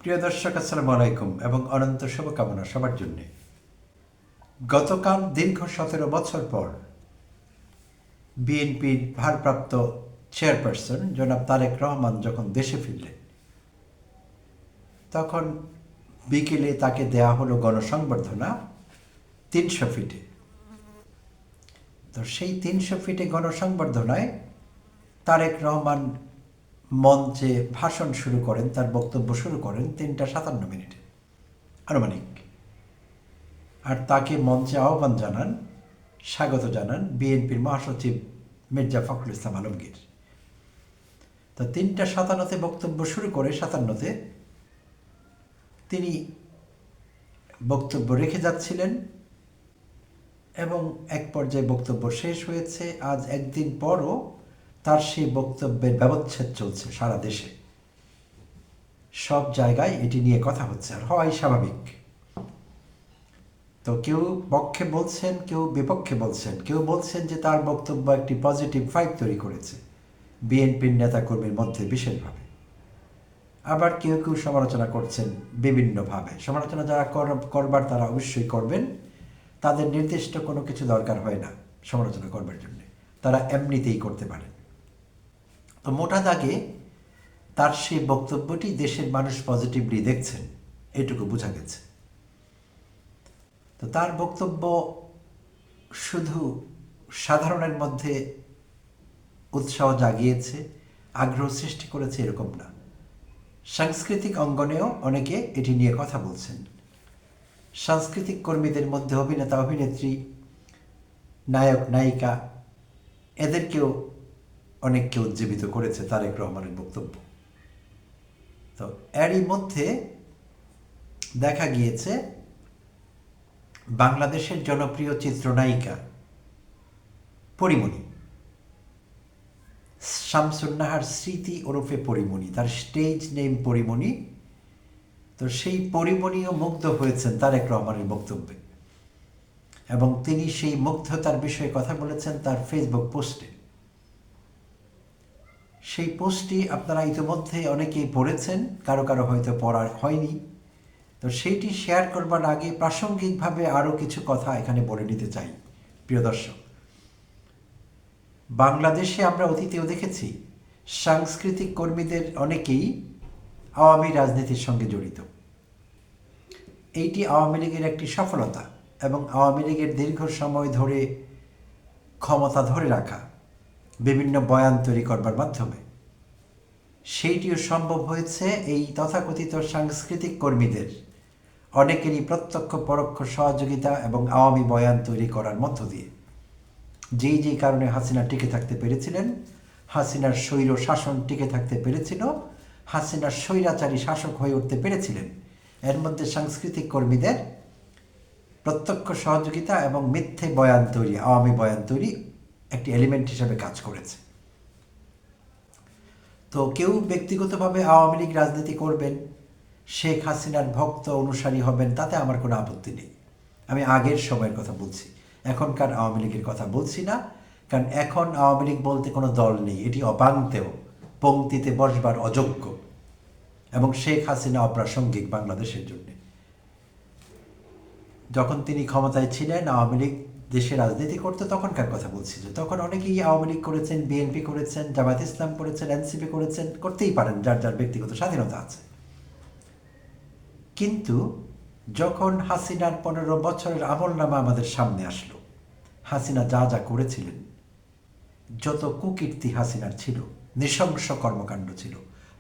প্রিয় দর্শক, আসসালামু আলাইকুম এবং অনন্ত শুভকামনা সবার জন্যে। গতকাল দীর্ঘ 17 বছর পর বিএনপির ভারপ্রাপ্ত চেয়ারপারসন জনাব তারেক রহমান যখন দেশে ফিরলেন, তখন বিকেলে তাকে দেয়া হলো গণসংবর্ধনা 300 ফিটে। তো সেই 300 ফিটে গণসংবর্ধনায় তারেক রহমান মঞ্চে ভাষণ শুরু করেন, তার বক্তব্য শুরু করেন 3টা 57 মিনিটে আনুমানিক। আর তাকে মঞ্চে আহ্বান জানান, স্বাগত জানান বিএনপির মহাসচিব মির্জা ফখরুল ইসলাম আলমগীর। তো 3টা 57-তে বক্তব্য শুরু করে 57-তে তিনি বক্তব্য রেখে যাচ্ছিলেন এবং এক পর্যায়ে বক্তব্য শেষ হয়েছে। আজ একদিন পরও তার সেই বক্তব্যের ব্যবচ্ছেদ চলছে সারা দেশে, সব জায়গায় এটি নিয়ে কথা হচ্ছে, আর হওয়াই স্বাভাবিক। তো কেউ পক্ষে বলছেন, কেউ বিপক্ষে বলছেন। কেউ বলছেন যে তার বক্তব্য একটি পজিটিভ ভাইব তৈরি করেছে বিএনপির নেতাকর্মীর মধ্যে বিশেষভাবে। আবার কেউ কেউ সমালোচনা করছেন বিভিন্নভাবে। সমালোচনা যারা করবার তারা অবশ্যই করবেন, তাদের নির্দিষ্ট কোনো কিছু দরকার হয় না সমালোচনা করবার জন্য, তারা এমনিতেই করতে পারেন। তো মোটা দাগে তার সেই বক্তব্যটি দেশের মানুষ পজিটিভলি দেখছেন, এটুকু বোঝা গেছে। তো তার বক্তব্য শুধু সাধারণের মধ্যে উৎসাহ জাগিয়েছে, আগ্রহ সৃষ্টি করেছে এরকম না। সাংস্কৃতিক অঙ্গনেও অনেকে এটি নিয়ে কথা বলছেন। সাংস্কৃতিক কর্মীদের মধ্যে অভিনেতা, অভিনেত্রী, নায়ক, নায়িকা, এদেরকেও অনেককে উজ্জীবিত করেছে তারেক রহমানের বক্তব্য। তো এরই মধ্যে দেখা গিয়েছে বাংলাদেশের জনপ্রিয় চিত্রনায়িকা পরীমণি, শামসুন নাহার স্মৃতি ওরফে পরীমণি, তার স্টেজ নেম পরীমণি। তো সেই পরীমণিও মুগ্ধ হয়েছেন তারেক রহমানের বক্তব্যে, এবং তিনি সেই মুগ্ধতার বিষয়ে কথা বলেছেন তার ফেসবুক পোস্টে। সেই পোস্টটি আপনারা ইতিমধ্যে অনেকেই পড়েছেন, কারো কারো হয়তো পড়া হয়নি। তো সেইটি শেয়ার করবার আগে প্রাসঙ্গিকভাবে আরও কিছু কথা এখানে বলে নিতে চাই। প্রিয় দর্শক, বাংলাদেশে আমরা অতীতেও দেখেছি সাংস্কৃতিক কর্মীদের অনেকেই আওয়ামী রাজনীতির সঙ্গে জড়িত। এইটি আওয়ামী লীগের একটি সফলতা, এবং আওয়ামী লীগের দীর্ঘ সময় ধরে ক্ষমতা ধরে রাখা বিভিন্ন বয়ান তৈরি করবার মাধ্যমে সেইটিও সম্ভব হয়েছে এই তথাকথিত সাংস্কৃতিক কর্মীদের অনেকেরই প্রত্যক্ষ পরোক্ষ সহযোগিতা এবং আওয়ামী বয়ান তৈরি করার মধ্য দিয়ে। যেই কারণে হাসিনা টিকে থাকতে পেরেছিলেন, হাসিনার স্বৈর শাসন টিকে থাকতে পেরেছিল, হাসিনার স্বৈরাচারী শাসক হয়ে উঠতে পেরেছিলেন, এর মধ্যে সাংস্কৃতিক কর্মীদের প্রত্যক্ষ সহযোগিতা এবং মিথ্যে বয়ান তৈরি, আওয়ামী বয়ান তৈরি একটি এলিমেন্ট হিসেবে কাজ করেছে। তো কেউ ব্যক্তিগতভাবে আওয়ামী লীগ রাজনীতি করবেন, শেখ হাসিনার ভক্ত অনুসারী হবেন, তাতে আমার কোনো আপত্তি নেই। আমি আগের সময়ের কথা বলছি, এখনকার আওয়ামী লীগের কথা বলছি না। কারণ এখন আওয়ামী লীগ বলতে কোনো দল নেই, এটি অপাঙ্ক্তেয়, পংক্তিতে বসবার অযোগ্য, এবং শেখ হাসিনা অপ্রাসঙ্গিক বাংলাদেশের জন্য। যখন তিনি ক্ষমতায় ছিলেন, আওয়ামী লীগ দেশে রাজনীতি করতো, তখনকার কথা বলছি। যে তখন অনেকেই আওয়ামী লীগ করেছেন, বিএনপি করেছেন, জামায়াত ইসলাম করেছেন, এনসিপি করেছেন, করতেই পারেন, যার যার ব্যক্তিগত স্বাধীনতা আছে। কিন্তু যখন হাসিনার 15 বছরের আমলনামা আমাদের সামনে আসলো, হাসিনা যা যা করেছিলেন, যত কুকীর্তি হাসিনার ছিল, নৃশংস কর্মকাণ্ড ছিল,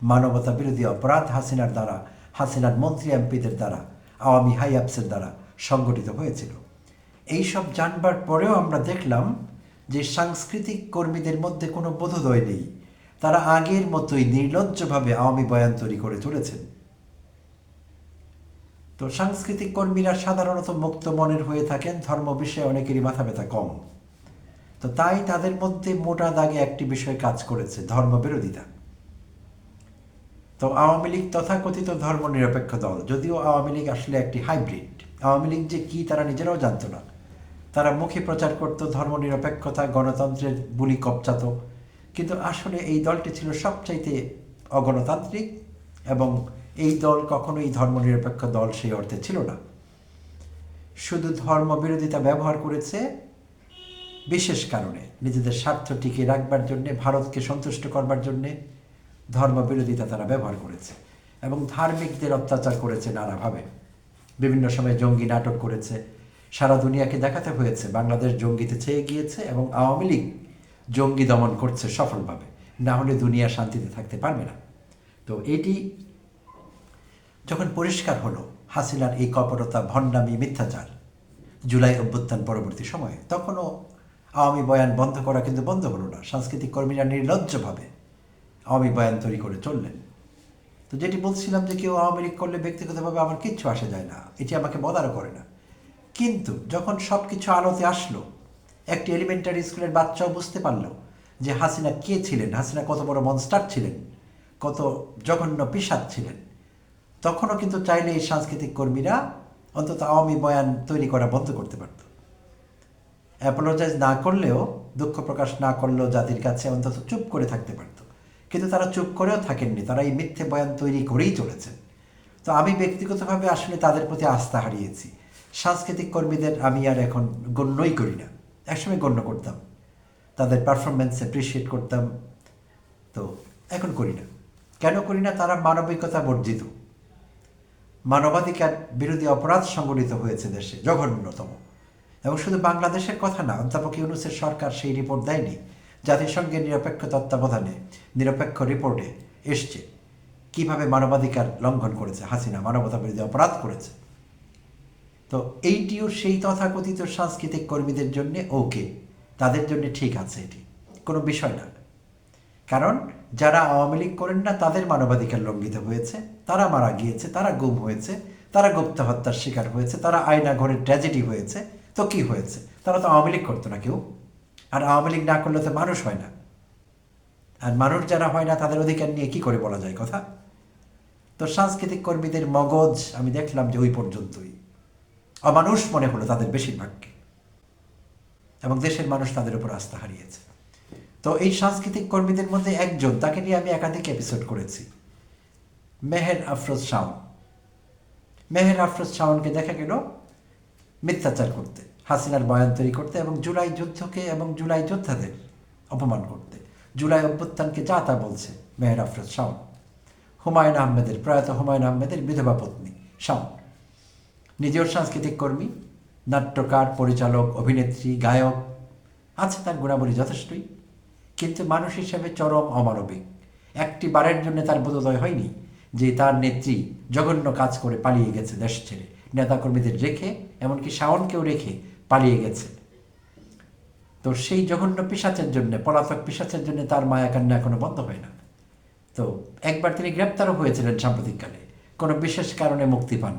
মানবতা বিরোধী অপরাধ হাসিনার দ্বারা, হাসিনার মন্ত্রী এমপিদের দ্বারা, আওয়ামী হাই আপসের দ্বারা সংগঠিত হয়েছিল। এইসব জানবার পরেও আমরা দেখলাম যে সাংস্কৃতিক কর্মীদের মধ্যে কোনো বোধোদয় নেই, তারা আগের মতোই নির্লজ্জভাবে আওয়ামী বয়ান তৈরি করে চলেছেন। তো সাংস্কৃতিক কর্মীরা সাধারণত মুক্ত মনের হয়ে থাকেন, ধর্ম বিষয়ে অনেকেরই মাথা ব্যথা কম। তো তাই তাদের মধ্যে মোটা দাগে একটি বিষয় কাজ করেছে, ধর্মবিরোধিতা। তো আওয়ামী লীগ তথাকথিত ধর্মনিরপেক্ষ দল, যদিও আওয়ামী লীগ আসলে একটি হাইব্রিড। আওয়ামী লীগ যে কি তারা নিজেরাও জানতো না। তারা মুখে প্রচার করত ধর্মনিরপেক্ষতা, গণতন্ত্রের বুলি কবচাত, কিন্তু আসলে এই দলটি ছিল সবচাইতে অগণতান্ত্রিক এবং এই দল কখনোই ধর্মনিরপেক্ষ দল সেই অর্থে ছিল না। শুধু ধর্মবিরোধিতা ব্যবহার করেছে বিশেষ কারণে, নিজেদের স্বার্থ টিকিয়ে রাখবার জন্যে, ভারতকে সন্তুষ্ট করবার জন্যে ধর্মবিরোধিতা তারা ব্যবহার করেছে এবং ধার্মিকদের অত্যাচার করেছে নানাভাবে। বিভিন্ন সময় জঙ্গি নাটক করেছে, সারা দুনিয়াকে দেখাতে হয়েছে বাংলাদেশ জঙ্গিতে ছেয়ে গিয়েছে এবং আওয়ামী লীগ জঙ্গি দমন করছে সফলভাবে, না হলে দুনিয়া শান্তিতে থাকতে পারবে না। তো এটি যখন পরিষ্কার হলো হাসিনার এই কপটতা, ভণ্ডামি, মিথ্যাচার জুলাই অভ্যুত্থান পরবর্তী সময়ে, তখনও আওয়ামী বয়ান বন্ধ করা কিন্তু বন্ধ হলো না। সাংস্কৃতিক কর্মীরা নির্লজ্জভাবে আওয়ামী বয়ান তৈরি করে চললেন। তো যেটি বলছিলাম যে কেউ আওয়ামী লীগ করলে ব্যক্তিগতভাবে আমার কিচ্ছু আসে যায় না, এটি আমাকে বদারও করে না। কিন্তু যখন সব কিছু আলোতে আসলো, একটি এলিমেন্টারি স্কুলের বাচ্চাও বুঝতে পারল যে হাসিনা কে ছিলেন, হাসিনা কত বড় মনস্টার ছিলেন, কত জঘন্য পিশাচ ছিলেন, তখনও কিন্তু চাইলে এই সাংস্কৃতিক কর্মীরা অন্তত আওয়ামী বয়ান তৈরি করা বন্ধ করতে পারত। অ্যাপোলোজাইজ না করলেও, দুঃখ প্রকাশ না করলেও জাতির কাছে অন্তত চুপ করে থাকতে পারত। কিন্তু তারা চুপ করেও থাকেননি, তারা এই মিথ্যে বয়ান তৈরি করেই চলেছেন। তো আমি ব্যক্তিগতভাবে আসলে তাদের প্রতি আস্থা হারিয়েছি। সাংস্কৃতিক কর্মীদের আমি আর এখন গণ্যই করি না, একসময় গণ্য করতাম, তাদের পারফরমেন্স অ্যাপ্রিসিয়েট করতাম, তো এখন করি না। কেন করি না? তারা মানবিকতা বর্জিত, মানবাধিকার বিরোধী অপরাধ সংগঠিত হয়েছে দেশে জঘন্যতম। এবং শুধু বাংলাদেশের কথা না, অধ্যাপক ইউনূসের সরকার সেই রিপোর্ট দেয়নি, জাতিসংঘের নিরপেক্ষ তত্ত্বাবধানে নিরপেক্ষ রিপোর্টে এসছে কিভাবে মানবাধিকার লঙ্ঘন করেছে হাসিনা, মানবতা বিরোধী অপরাধ করেছে। তো এইটিও সেই তথাকথিত সাংস্কৃতিক কর্মীদের জন্য ওকে, তাদের জন্য ঠিক আছে, এটি কোনো বিষয় না। কারণ যারা আওয়ামী লীগ করেন না তাদের মানবাধিকার লঙ্ঘিত হয়েছে, তারা মারা গিয়েছে, তারা গুম হয়েছে, তারা গুপ্ত হত্যার শিকার হয়েছে, তারা আয়না ঘরের ট্র্যাজেডি হয়েছে। তো কি হয়েছে? তারা তো আওয়ামী লীগ করতো না কেউ, আর আওয়ামী লীগ না করলে তো মানুষ হয় না। আর মানুষ যারা হয় না তাদের অধিকার নিয়ে কি করে বলা যায় কথা? তো সাংস্কৃতিক কর্মীদের মগজ আমি দেখলাম যে ওই পর্যন্তই, অমানুষ মনে হলো তাদের বেশিরভাগকে, এবং দেশের মানুষ তাদের উপর আস্থা হারিয়েছে। তো এই সাংস্কৃতিক কর্মীদের মধ্যে একজন, তাকে নিয়ে আমি একাধিক এপিসোড করেছি, মেহের আফরোজ শাওন। মেহের আফরোজ শাওনকে দেখা গেল মিথ্যাচার করতে, হাসিনার বয়ান তৈরি করতে এবং জুলাই যুদ্ধকে এবং জুলাই যোদ্ধাদের অপমান করতে। জুলাই অভ্যুত্থানকে যা তা বলছে মেহের আফরোজ শাওন, হুমায়ুন আহমেদের, প্রয়াত হুমায়ুন আহমেদের বিধবা পত্নী শাওন, নিজেও সাংস্কৃতিক কর্মী, নাট্যকার, পরিচালক, অভিনেত্রী, গায়ক, আছে তার গুণাবলী যথেষ্টই, কিন্তু মানুষ হিসেবে চরম অমানবিক। একটি বারের জন্য তার বোধোদয় হয়নি যে তার নেত্রী জঘন্য কাজ করে পালিয়ে গেছে দেশ ছেড়ে, নেতাকর্মীদের রেখে, এমনকি শাওনকেও রেখে পালিয়ে গেছে। তো সেই জঘন্য পিশাচের জন্য, পলাতক পিশাচের জন্য তার মায়া কান্না এখনো বন্ধ হয় না। তো একবার তিনি গ্রেপ্তারও হয়েছিলেন সাম্প্রতিককালে, কোনো বিশেষ কারণে মুক্তি পান,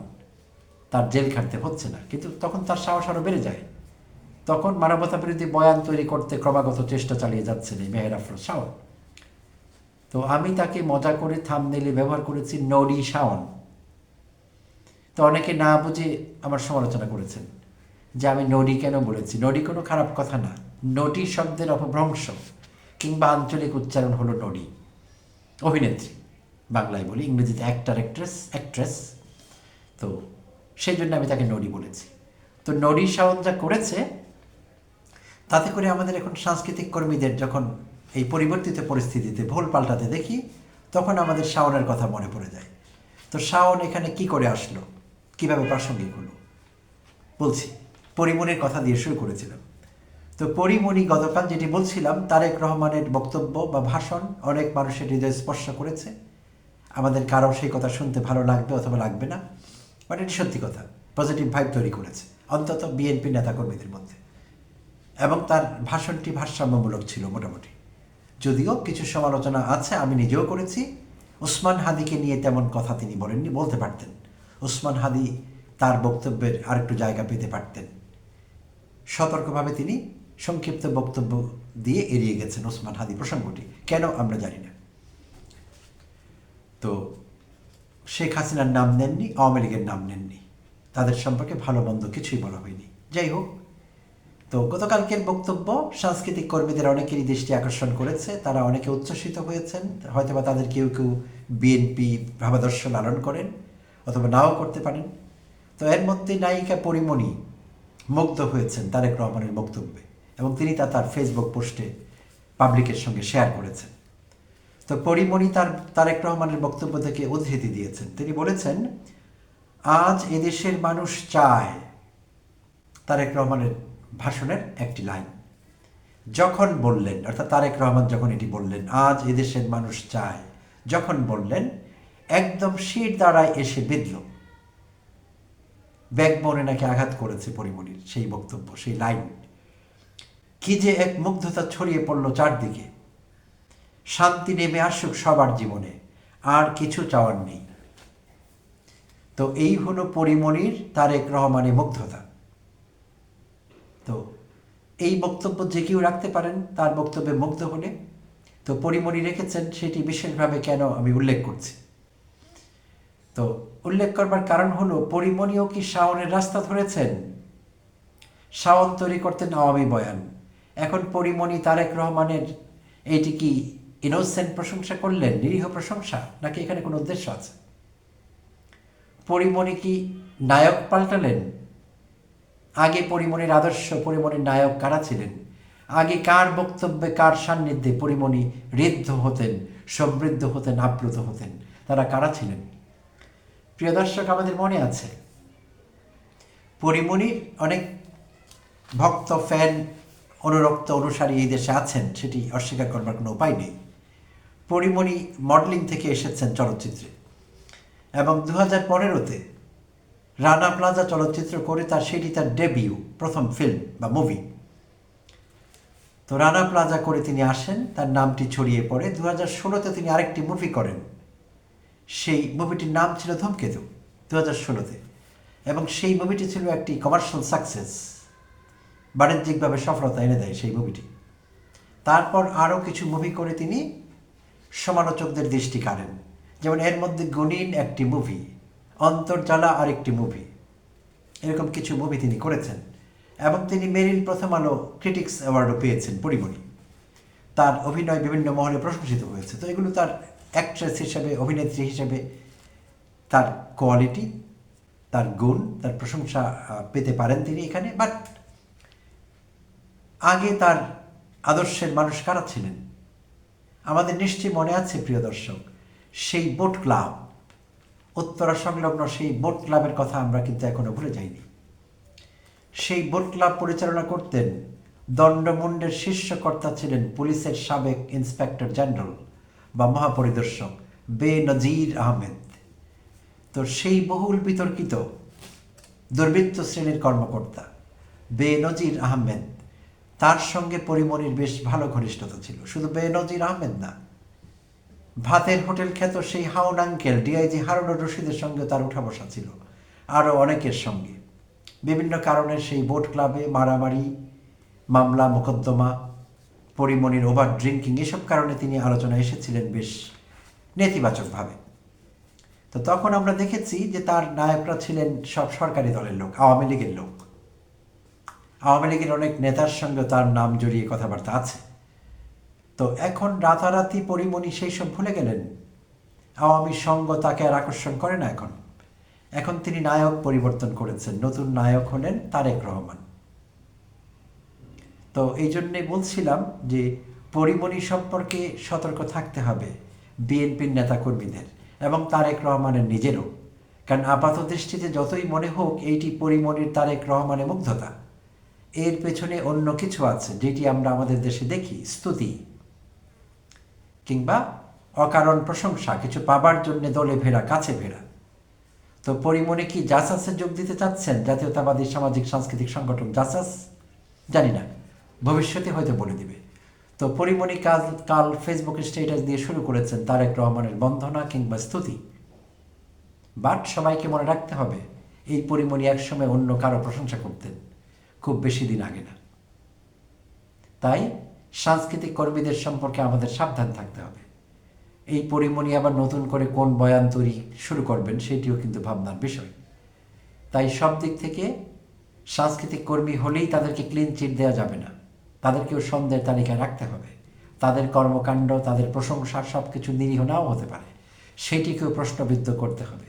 তার জেল খাটতে হচ্ছে না, কিন্তু তখন তার সাহস আরও বেড়ে যায়। তখন মানবতা বিরোধী বয়ান তৈরি করতে ক্রমাগত চেষ্টা চালিয়ে যাচ্ছেন এই মেহের আফরোজ শাওন। তো আমি তাকে মজা করে থাম্বনেইলে ব্যবহার করেছি নডি শাওন। তো অনেকে না বুঝে আমার সমালোচনা করেছেন যে আমি নডি কেন বলেছি। নডি কোনো খারাপ কথা না, নডি শব্দের অপভ্রংশ কিংবা আঞ্চলিক উচ্চারণ হলো নডি, অভিনেত্রী বাংলায় বলি, ইংরেজিতে অ্যাক্ট্রেস। তো সেই জন্য আমি তাকে নডি বলেছি। তো নডি শাওন যা করেছে, তাতে করে আমাদের এখন সাংস্কৃতিক কর্মীদের যখন এই পরিবর্তিত পরিস্থিতিতে ভুল পাল্টাতে দেখি, তখন আমাদের শাওনের কথা মনে পড়ে যায়। তো শাওন এখানে কি করে আসলো, কিভাবে প্রাসঙ্গিক হলো? বলছি, পরিমণির কথা দিয়ে শুরু করেছিলাম। তো পরিমণি গতকাল যেটি বলছিলাম, তারেক রহমানের বক্তব্য বা ভাষণ অনেক মানুষের হৃদয় স্পর্শ করেছে। আমাদের কারো সেই কথা শুনতে ভালো লাগবে অথবা লাগবে না, বাট এটি সত্যি কথা, পজিটিভ ভাইব তৈরি করেছে অন্তত বিএনপি নেতাকর্মীদের মধ্যে। এবং তার ভাষণটি ভারসাম্যমূলক ছিল মোটামুটি, যদিও কিছু সমালোচনা আছে, আমি নিজেও করেছি। ওসমান হাদিকে নিয়ে তেমন কথা তিনি বলেননি, বলতে পারতেন। ওসমান হাদি তার বক্তব্যের আরেকটু জায়গা পেতে পারতেন। সতর্কভাবে তিনি সংক্ষিপ্ত বক্তব্য দিয়ে এড়িয়ে গেছেন ওসমান হাদি প্রসঙ্গটি, কেন আমরা জানি না। তো শেখ হাসিনার নাম নেননি, আওয়ামী লীগের নাম নেননি, তাদের সম্পর্কে ভালো মন্দ কিছুই বলা হয়নি। যাই হোক, তো গতকালকের বক্তব্য সাংস্কৃতিক কর্মীদের অনেকেরই দৃষ্টি আকর্ষণ করেছে, তারা অনেকে উচ্ছ্বসিত হয়েছেন, হয়তোবা তাদের কেউ কেউ বিএনপি ভাবাদর্শ লালন করেন অথবা নাও করতে পারেন। তো এর মধ্যে নায়িকা পরিমণি মুগ্ধ হয়েছেন তারেক রহমানের বক্তব্যে এবং তিনি তা তার ফেসবুক পোস্টে পাবলিকের সঙ্গে শেয়ার করেছেন। তো পরিমণি তারেক রহমানের বক্তব্য থেকে উদ্ধৃতি দিয়েছেন। তিনি বলেছেন, আজ এদেশের মানুষ চায়, তারেক রহমানের ভাষণের একটি লাইন, যখন বললেন, অর্থাৎ তারেক রহমান যখন এটি বললেন, আজ এদেশের মানুষ চায়, যখন বললেন, একদম শির দ্বারায় এসে বিঁধল। ব্যাকবোনে নাকি আঘাত করেছে পরিমণির সেই বক্তব্য, সেই লাইন। কি যে এক মুগ্ধতা ছড়িয়ে পড়ল চারদিকে। শান্তি নেমে আসুক সবার জীবনে, আর কিছু চাওয়ার নেই। তো এই হলো পরিমণির তারেক রহমানের মুগ্ধতা। তো এই বক্তব্য যে কেউ রাখতে পারেন তার বক্তব্যে মুগ্ধ হলে। তো পরিমণি রেখেছেন, সেটি বিশেষভাবে কেন আমি উল্লেখ করছি। তো উল্লেখ করবার কারণ হলো, পরিমণিও কি শাওনের রাস্তা ধরেছেন? শাওন তৈরি করতেন আওয়ামী বয়ান। এখন পরিমণি তারেক রহমানের এইটি কি ইনোসেন্ট প্রশংসা করলেন, নিরীহ প্রশংসা, নাকি এখানে কোনো উদ্দেশ্য আছে? পরিমণি কি নায়ক পাল্টালেন? আগে পরিমণির আদর্শ, পরিমণির নায়ক কারা ছিলেন? আগে কার বক্তব্যে, কার সান্নিধ্যে পরিমণি ঋদ্ধ হতেন, সমৃদ্ধ হতেন, আপ্লুত হতেন? তারা কারা ছিলেন? প্রিয় দর্শক, আমাদের মনে আছে পরিমণির অনেক ভক্ত, ফ্যান, অনুরক্ত, অনুসারী এই দেশে আছেন, সেটি অস্বীকার করবার কোনো উপায় নেই। পরিমণি মডেলিং থেকে এসেছেন চলচ্চিত্রে এবং 2015-তে রানা প্লাজা চলচ্চিত্র করে সেটি তার ডেবিউ, প্রথম ফিল্ম বা মুভি। তো রানা প্লাজা করে তিনি আসেন, তার নামটি ছড়িয়ে পড়ে। 2016-তে তিনি আরেকটি মুভি করেন, সেই মুভিটির নাম ছিল ধূমকেতু, 2016-তে, এবং সেই মুভিটি ছিল একটি কমার্শিয়াল সাকসেস, বাণিজ্যিকভাবে সফলতা এনে দেয় সেই মুভিটি। তারপর আরও কিছু মুভি করে তিনি সমালোচকদের দৃষ্টি কাড়েন, যেমন এর মধ্যে গুণিন একটি মুভি, অন্তর্জালা আরেকটি মুভি, এরকম কিছু মুভি তিনি করেছেন। এবং তিনি মেরিল প্রথম আলো ক্রিটিক্স অ্যাওয়ার্ডও পেয়েছেন পরিমণি। তার অভিনয় বিভিন্ন মহলে প্রশংসিত হয়েছে। তো এগুলো তার অ্যাক্ট্রেস হিসেবে, অভিনেত্রী হিসেবে তার কোয়ালিটি, তার গুণ, তার প্রশংসা পেতে পারেন তিনি এখানে। বাট আগে তার আদর্শের মানুষ কারা ছিলেন? আমাদের নিশ্চয়ই মনে আছে প্রিয় দর্শক, সেই বোট ক্লাব, উত্তরা সংলগ্ন সেই বোট ক্লাবের কথা আমরা কিন্তু এখনো ভুলে যাইনি। সেই বোট ক্লাব পরিচালনা করতেন, দণ্ডমুণ্ডের শীর্ষকর্তা ছিলেন পুলিশের সাবেক ইন্সপেক্টর জেনারেল বা মহাপরিদর্শক বেনজির আহমেদ। তো সেই বহুল বিতর্কিত দুর্বৃত্ত শ্রেণীর কর্মকর্তা বেনজির আহমেদ, তার সঙ্গে পরিমণির বেশ ভালো ঘনিষ্ঠতা ছিল। শুধু বেনজির আহমেদ না, ভাতের হোটেল খ্যাত সেই হাউন আঙ্কেল ডিআইজি হারুনুর রশিদের সঙ্গে তার উঠা বসা ছিল, আরও অনেকের সঙ্গে। বিভিন্ন কারণে সেই বোট ক্লাবে মারামারি, মামলা মোকদ্দমা, পরিমণির ওভার ড্রিঙ্কিং, এসব কারণে তিনি আলোচনায় এসেছিলেন বেশ নেতিবাচকভাবে। তো তখন আমরা দেখেছি যে তার নায়করা ছিলেন সব সরকারি দলের লোক, আওয়ামী লীগের লোক। আওয়ামী লীগের অনেক নেতার সঙ্গে তার নাম জড়িয়ে কথাবার্তা আছে। তো এখন রাতারাতি পরিমণি সেই সব ভুলে গেলেন। আওয়ামী সঙ্গ তাকে আর আকর্ষণ করে না। এখন তিনি নায়ক পরিবর্তন করেছেন, নতুন নায়ক হলেন তারেক রহমান। তো এই জন্যে বলছিলাম যে পরিমণি সম্পর্কে সতর্ক থাকতে হবে বিএনপির নেতাকর্মীদের এবং তারেক রহমানের নিজেরও। কারণ আপাত দৃষ্টিতে যতই মনে হোক এইটি পরিমণির তারেক রহমানের মুগ্ধতা, এর পেছনে অন্য কিছু আছে যেটি আমরা আমাদের দেশে দেখি, স্তুতি কিংবা অকারণ প্রশংসা, কিছু পাবার জন্য দলে ভেড়া, কাছে ভেড়া। তো পরিমণি কি জাসাসে যোগ দিতে চাচ্ছেন? জাতীয়তাবাদী সামাজিক সাংস্কৃতিক সংগঠন জাসাস, জানি না, ভবিষ্যতে হয়তো বলে দিবে। তো পরিমণি কাল ফেসবুকে স্ট্যাটাস দিয়ে শুরু করেছেন তারেক রহমানের বন্দনা কিংবা স্তুতি। বাট সবাইকে মনে রাখতে হবে, এই পরিমণি একসময় অন্য কারো প্রশংসা করতেন, খুব বেশি দিন আগে না। তাই সাংস্কৃতিক কর্মীদের সম্পর্কে আমাদের সাবধান থাকতে হবে। এই পরিমণি আবার নতুন করে কোন বয়ান তৈরি শুরু করবেন সেটিও কিন্তু ভাবনার বিষয়। তাই সব দিক থেকে সাংস্কৃতিক কর্মী হলেই তাদেরকে ক্লিন চিট দেওয়া যাবে না, তাদেরকেও সন্দেহের তালিকায় রাখতে হবে। তাদের কর্মকাণ্ড, তাদের প্রশংসা সব কিছু নিরীহ নাও হতে পারে, সেটিকেও প্রশ্নবিদ্ধ করতে হবে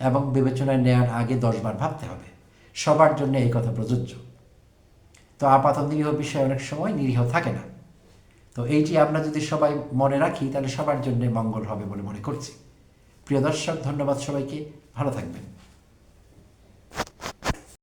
এবং বিবেচনায় নেওয়ার আগে 10 বার ভাবতে হবে। সবার জন্য এই কথা প্রযোজ্য। তো আপাত নিরীহ বিষয় অনেক সময় নিরীহ থাকে না। তো এইটি আমরা যদি সবাই মনে রাখি তাহলে সবার জন্য মঙ্গল হবে বলে মনে করছি। প্রিয় দর্শক, ধন্যবাদ সবাইকে, ভালো থাকবেন।